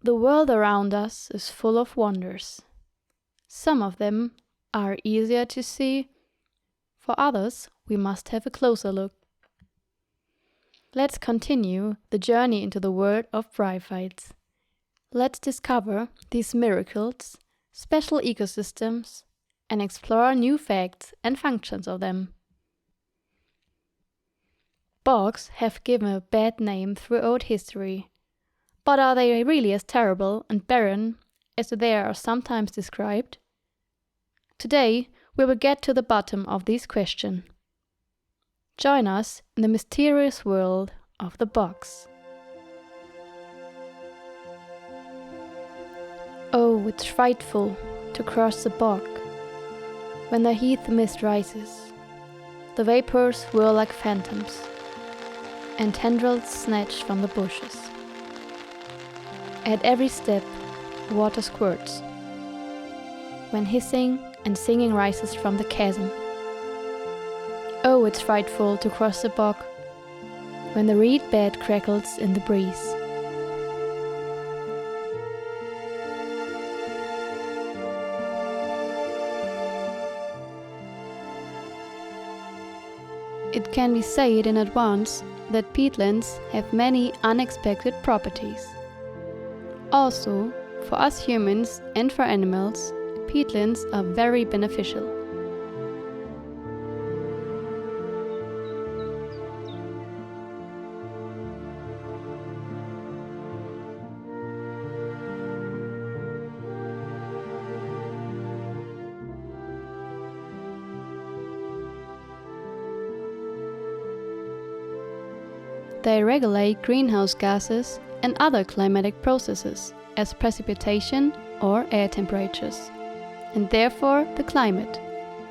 The world around us is full of wonders. Some of them are easier to see. For others, we must have a closer look. Let's continue the journey into the world of bryophytes. Let's discover these miracles, special ecosystems, and explore new facts and functions of them. Bogs have given a bad name throughout history. But are they really as terrible and barren as they are sometimes described? Today, we will get to the bottom of this question. Join us in the mysterious world of the bogs. Oh, it's frightful to cross the bog. When the heath mist rises, the vapors whirl like phantoms, and tendrils snatch from the bushes. At every step, water squirts, when hissing and singing rises from the chasm. Oh, it's frightful to cross the bog, when the reed bed crackles in the breeze. It can be said in advance that peatlands have many unexpected properties. Also, for us humans and for animals, peatlands are very beneficial. They regulate greenhouse gases and other climatic processes, as precipitation or air temperatures, and therefore the climate,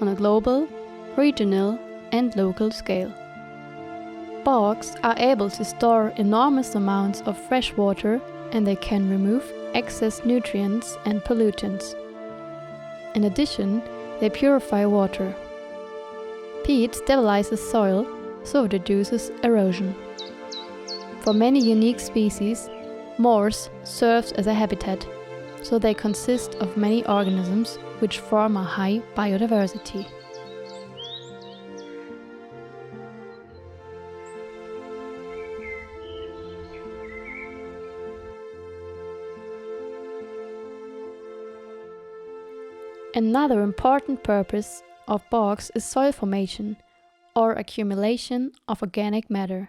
on a global, regional and local scale. Bogs are able to store enormous amounts of fresh water, and they can remove excess nutrients and pollutants. In addition, they purify water. Peat stabilizes soil, so it reduces erosion. For many unique species, moors serves as a habitat, so they consist of many organisms which form a high biodiversity. Another important purpose of bogs is soil formation, or accumulation of organic matter.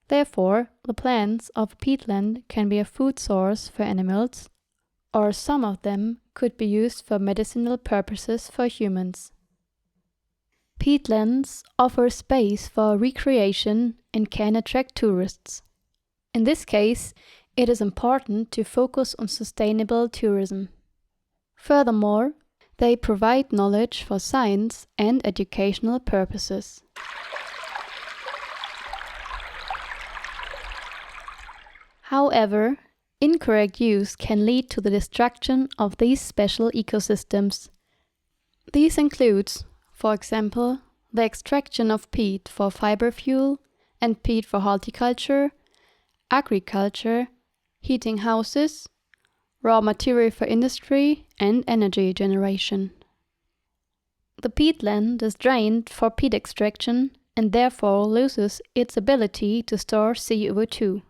Therefore, the plants of a peatland can be a food source for animals, or some of them could be used for medicinal purposes for humans. Peatlands offer space for recreation and can attract tourists. In this case, it is important to focus on sustainable tourism. Furthermore, they provide knowledge for science and educational purposes. However, incorrect use can lead to the destruction of these special ecosystems. These includes, for example, the extraction of peat for fiber fuel and peat for horticulture, agriculture, heating houses, raw material for industry, and energy generation. The peatland is drained for peat extraction and therefore loses its ability to store CO2.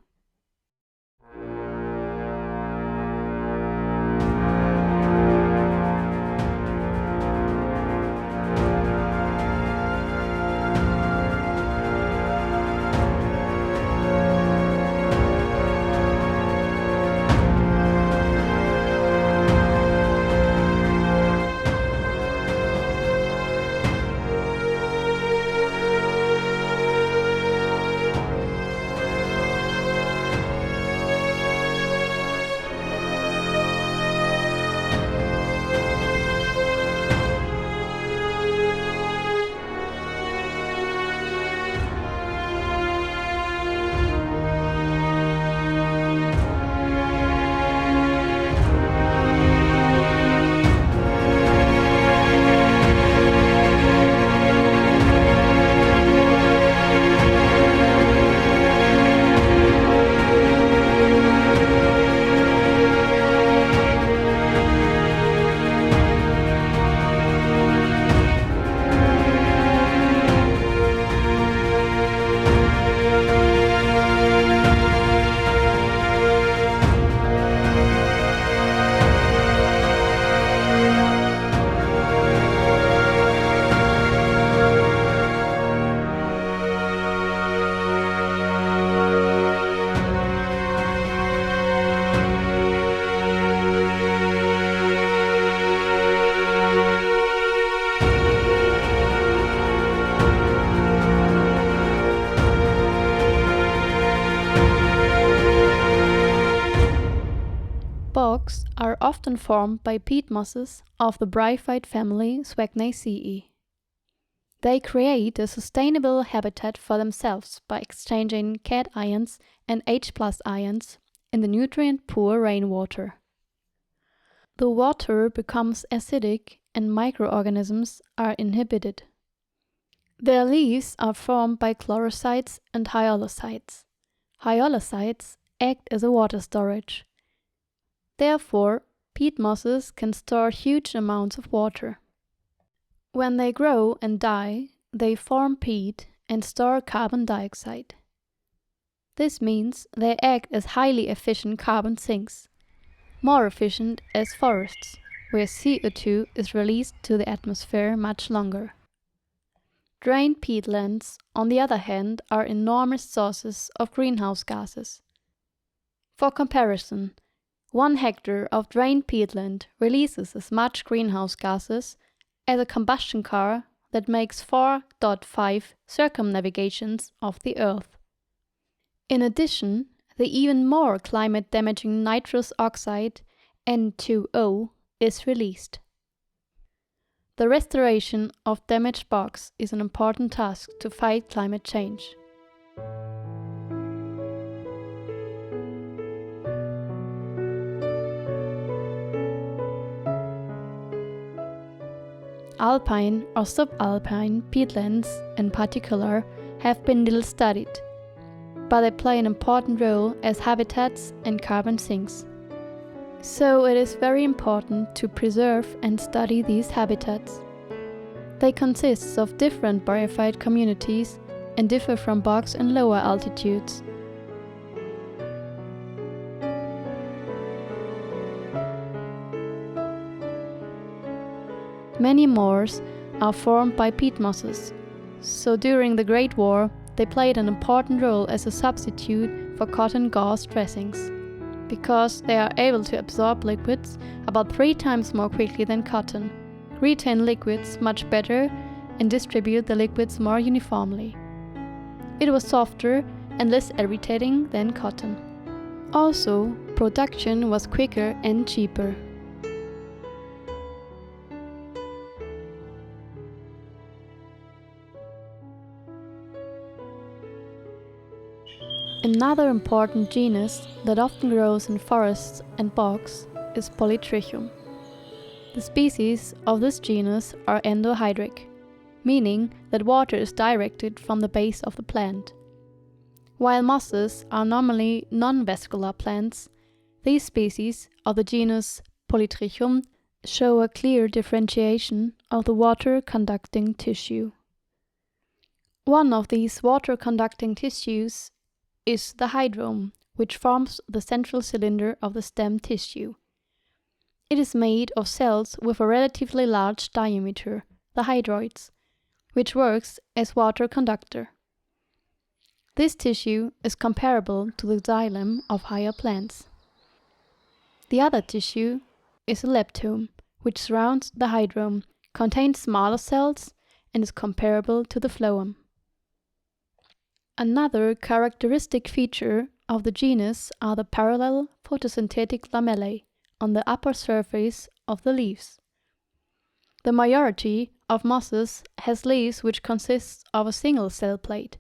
are often formed by peat mosses of the Bryophyte family Sphagnacea. They create a sustainable habitat for themselves by exchanging cations and H+ ions in the nutrient-poor rainwater. The water becomes acidic and microorganisms are inhibited. Their leaves are formed by chlorocytes and hyalocytes. Hyalocytes act as a water storage. Therefore, peat mosses can store huge amounts of water. When they grow and die, they form peat and store carbon dioxide. This means they act as highly efficient carbon sinks, more efficient as forests, where CO2 is released to the atmosphere much longer. Drained peatlands, on the other hand, are enormous sources of greenhouse gases. For comparison, 1 hectare of drained peatland releases as much greenhouse gases as a combustion car that makes 4.5 circumnavigations of the Earth. In addition, the even more climate-damaging nitrous oxide, N2O, is released. The restoration of damaged bogs is an important task to fight climate change. Alpine or subalpine peatlands, in particular, have been little studied, but they play an important role as habitats and carbon sinks. So it is very important to preserve and study these habitats. They consist of different bryophyte communities and differ from bogs in lower altitudes. Many moors are formed by peat mosses, so during the Great War they played an important role as a substitute for cotton gauze dressings, because they are able to absorb liquids about 3 times more quickly than cotton, retain liquids much better, and distribute the liquids more uniformly. It was softer and less irritating than cotton. Also, production was quicker and cheaper. Another important genus that often grows in forests and bogs is Polytrichum. The species of this genus are endohydric, meaning that water is directed from the base of the plant. While mosses are normally non-vascular plants, these species of the genus Polytrichum show a clear differentiation of the water-conducting tissue. One of these water-conducting tissues is the hydrome, which forms the central cylinder of the stem tissue. It is made of cells with a relatively large diameter, the hydroids, which works as water conductor. This tissue is comparable to the xylem of higher plants. The other tissue is a leptome, which surrounds the hydrome, contains smaller cells, and is comparable to the phloem. Another characteristic feature of the genus are the parallel photosynthetic lamellae on the upper surface of the leaves. The majority of mosses has leaves which consist of a single cell plate,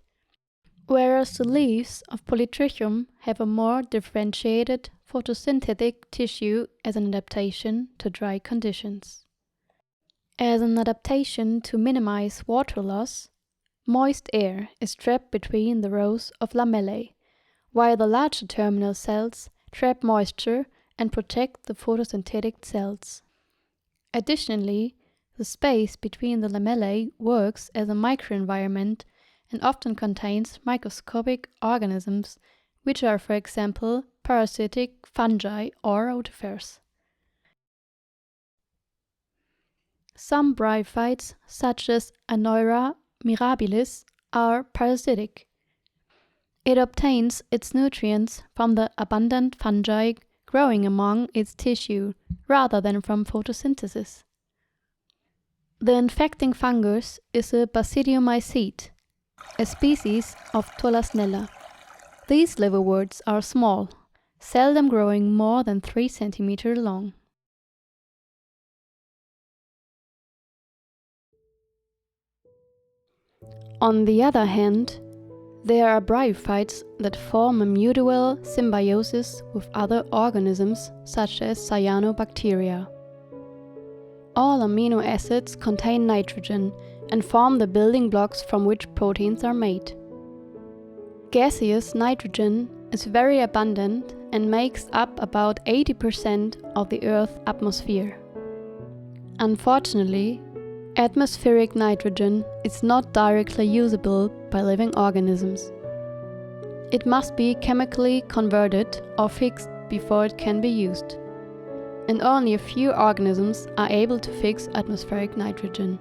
whereas the leaves of Polytrichum have a more differentiated photosynthetic tissue as an adaptation to dry conditions. As an adaptation to minimize water loss, moist air is trapped between the rows of lamellae, while the larger terminal cells trap moisture and protect the photosynthetic cells. Additionally, the space between the lamellae works as a microenvironment and often contains microscopic organisms, which are, for example, parasitic fungi or rotifers. Some bryophytes, such as Anoira mirabilis, are parasitic. It obtains its nutrients from the abundant fungi growing among its tissue rather than from photosynthesis. The infecting fungus is a basidiomycete, a species of Tollasnella. These liverworts are small, seldom growing more than 3 cm long. On the other hand, there are bryophytes that form a mutual symbiosis with other organisms such as cyanobacteria. All amino acids contain nitrogen and form the building blocks from which proteins are made. Gaseous nitrogen is very abundant and makes up about 80% of the Earth's atmosphere. Unfortunately, atmospheric nitrogen is not directly usable by living organisms. It must be chemically converted or fixed before it can be used, and only a few organisms are able to fix atmospheric nitrogen.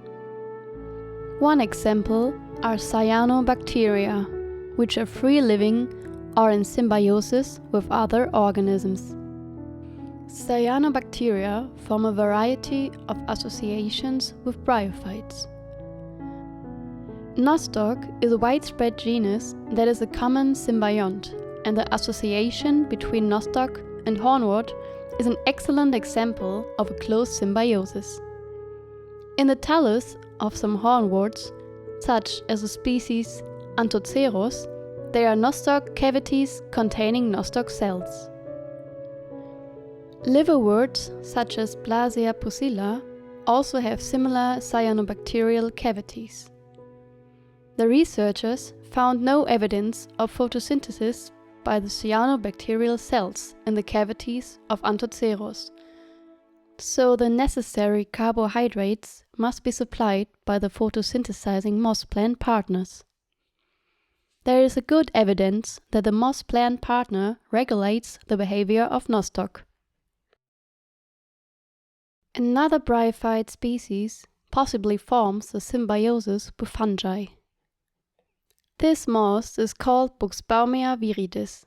One example are cyanobacteria, which are free-living or in symbiosis with other organisms. Cyanobacteria form a variety of associations with bryophytes. Nostoc is a widespread genus that is a common symbiont, and the association between nostoc and hornwort is an excellent example of a close symbiosis. In the thallus of some hornworts, such as the species Anthoceros, there are nostoc cavities containing nostoc cells. Liverworts, such as Blasea pusilla, also have similar cyanobacterial cavities. The researchers found no evidence of photosynthesis by the cyanobacterial cells in the cavities of Anthoceros, so the necessary carbohydrates must be supplied by the photosynthesizing moss plant partners. There is a good evidence that the moss plant partner regulates the behavior of nostoc. Another bryophyte species possibly forms a symbiosis with fungi. This moss is called Buxbaumia viridis.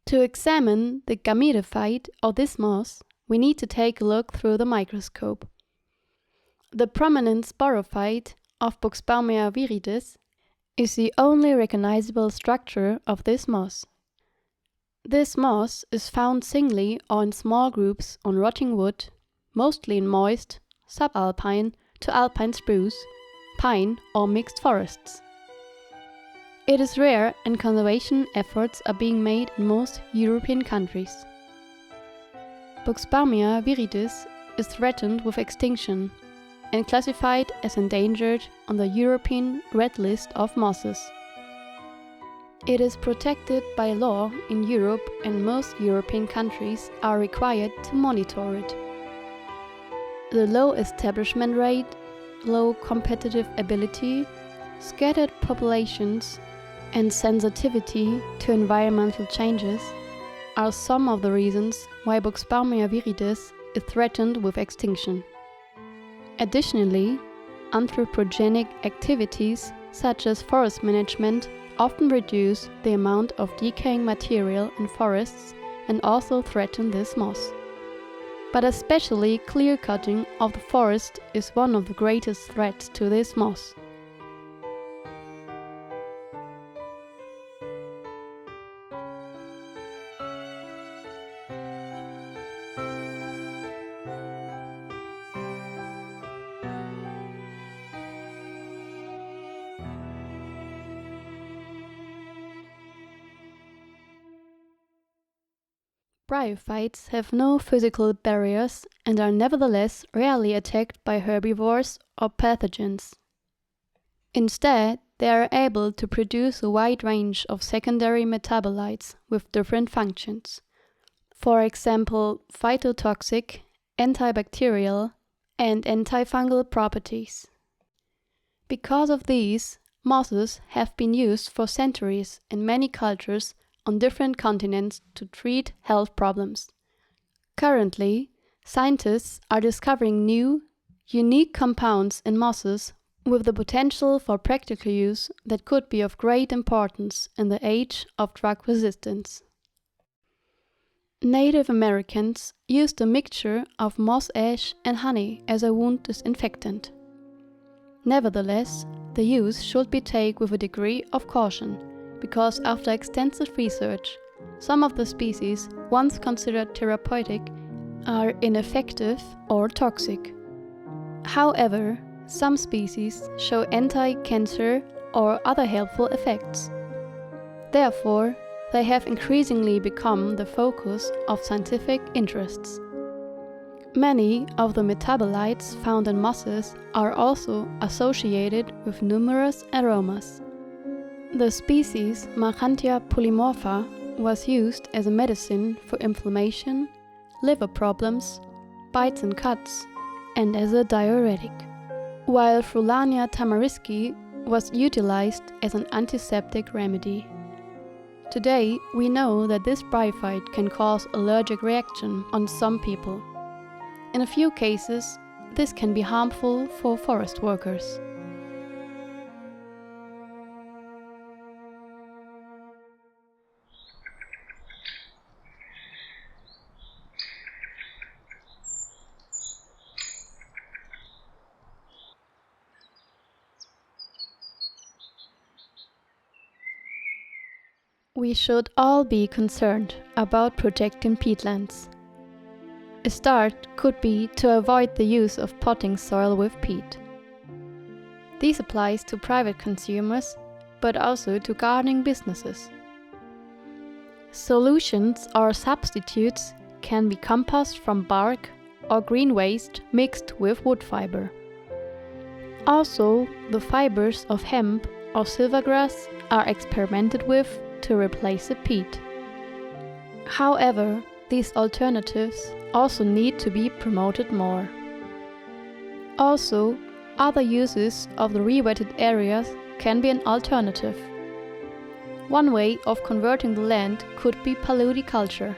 To examine the gametophyte of this moss, we need to take a look through the microscope. The prominent sporophyte of Buxbaumia viridis is the only recognizable structure of this moss. This moss is found singly or in small groups on rotting wood, mostly in moist, subalpine to alpine spruce, pine or mixed forests. It is rare and conservation efforts are being made in most European countries. Buxbaumia viridis is threatened with extinction and classified as endangered on the European Red List of mosses. It is protected by law in Europe, and most European countries are required to monitor it. The low establishment rate, low competitive ability, scattered populations, and sensitivity to environmental changes are some of the reasons why Buxbaumia viridis is threatened with extinction. Additionally, anthropogenic activities such as forest management often reduce the amount of decaying material in forests and also threaten this moss. But especially clear-cutting of the forest is one of the greatest threats to this moss. Bryophytes have no physical barriers and are nevertheless rarely attacked by herbivores or pathogens. Instead, they are able to produce a wide range of secondary metabolites with different functions. For example, phytotoxic, antibacterial, and antifungal properties. Because of these, mosses have been used for centuries in many cultures on different continents to treat health problems. Currently, scientists are discovering new, unique compounds in mosses with the potential for practical use that could be of great importance in the age of drug resistance. Native Americans used a mixture of moss ash and honey as a wound disinfectant. Nevertheless, the use should be taken with a degree of caution, because after extensive research, Some of the species, once considered therapeutic, are ineffective or toxic. However, some species show anti-cancer or other helpful effects. Therefore, they have increasingly become the focus of scientific interests. Many of the metabolites found in mosses are also associated with numerous aromas. The species Marchantia polymorpha was used as a medicine for inflammation, liver problems, bites and cuts, and as a diuretic, while Frulania tamariski was utilized as an antiseptic remedy. Today, we know that this bryophyte can cause allergic reaction on some people. In a few cases, this can be harmful for forest workers. We should all be concerned about protecting peatlands. A start could be to avoid the use of potting soil with peat. This applies to private consumers, but also to gardening businesses. Solutions or substitutes can be compost from bark or green waste mixed with wood fiber. Also, the fibers of hemp or silvergrass are experimented with to replace the peat. However, these alternatives also need to be promoted more. Also, other uses of the re-wetted areas can be an alternative. One way of converting the land could be paludiculture.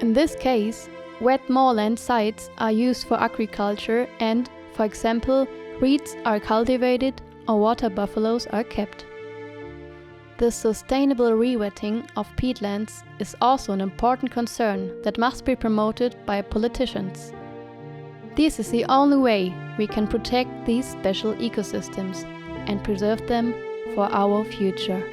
In this case, wet moorland sites are used for agriculture and, for example, reeds are cultivated or water buffaloes are kept. The sustainable re-wetting of peatlands is also an important concern that must be promoted by politicians. This is the only way we can protect these special ecosystems and preserve them for our future.